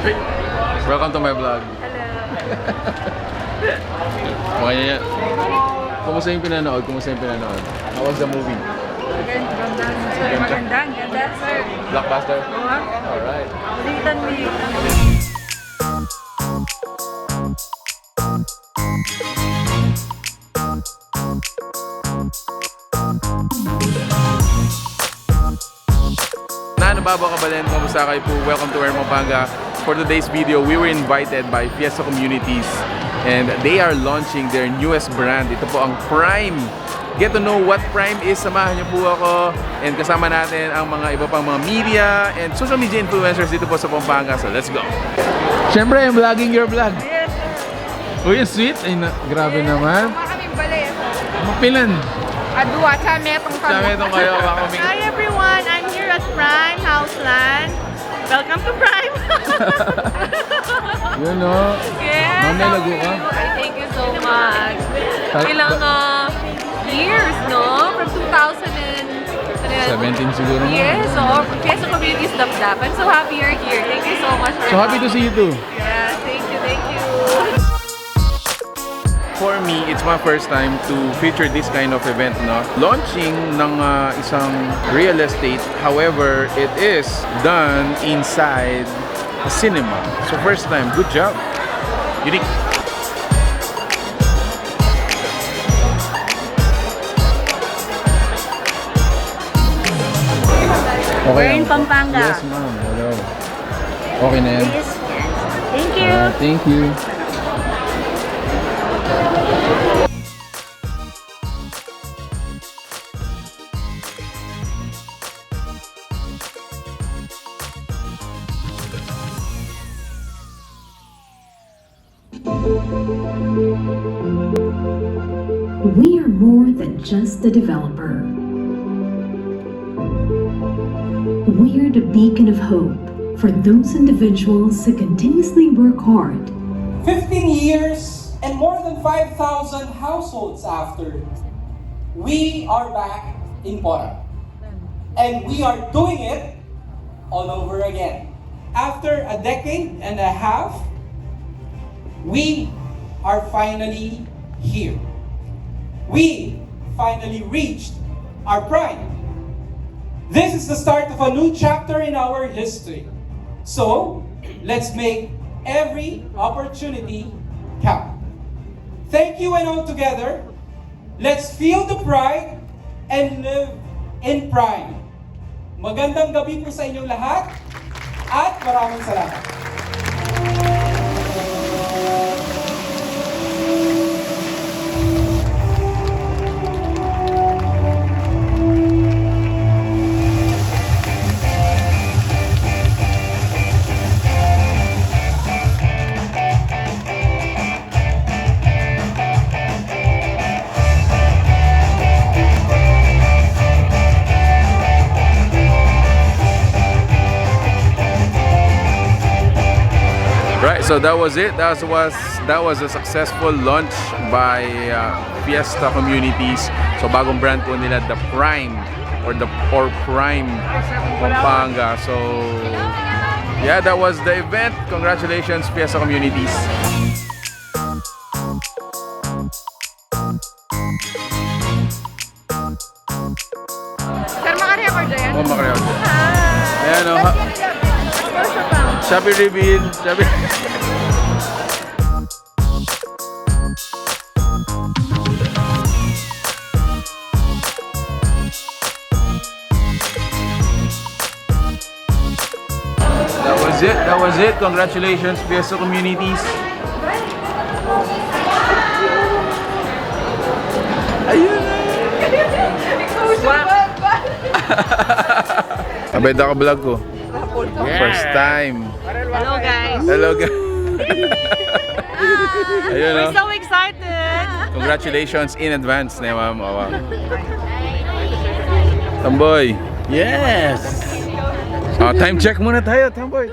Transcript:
Welcome to my vlog. Hello. Mga kumusta yung pinanood? How was the movie? Magandang, sir. Blockbuster? Oo. Alright. Ulitan mo yun. Babo Kabalin, kamusta kayo po? Welcome to Pampanga. For today's video, we were invited by Fiesta Communities and they are launching their newest brand. Ito po ang Prime. Get to know what Prime is. Samahan niyo po ako and kasama natin ang mga iba pang mga media and social media influencers dito po sa Pampanga. So let's go! Siyempre, I'm vlogging your vlog. Yes, sir. Uy, sweet. Ay, grabe naman. Kaming bali. Mapilan. Adwa, chametong kayo. Hi everyone, I'm here at Prime Houseland. Welcome to Prime. Yun o. Yes. Mamay lago ka. Thank you so much. Ilang years, no? From 17 siguro mo. Yes, so Fiesta Communities Dap. I'm so happy you're here. Thank you so much for So happy to see you too. Yeah, thank you. For me, it's my first time to feature this kind of event, no? Launching ng isang real estate, however, it is done inside a cinema. So first time, good job. Unique. We're in Pampanga. Yes, ma'am. Hello. Okay na yan. Yes. Thank you. Thank you. We are more than just a developer. We are the beacon of hope for those individuals who continuously work hard. 15 years and more than 5,000 households after, we are back in Pora. And we are doing it all over again. After a decade and a half, we are finally here. We finally reached our prime. This is the start of a new chapter in our history. So, let's make every opportunity count. Thank you, and all together, let's feel the pride and live in prime. Magandang gabi po sa inyong lahat at maraming salamat. Right, so that was it. That was a successful launch by Fiesta Communities. So bagong brand po nila, the Prime or Prime Pampanga. So yeah, that was the event. Congratulations, Fiesta Communities. Sir, makarecord yan? Oh, makarecord. Ayan o. Shopee reveal. Shopee. That was it. Congratulations, Fiesta Communities. Ayun. Abay ka vlog ko. Yeah. First time. Hello guys. Hello guys. Ayun, We're no? so excited. Congratulations in advance, ne, ma'am. Oh, wow. Tamboy. Yes! Time check muna tayo, Tamboy.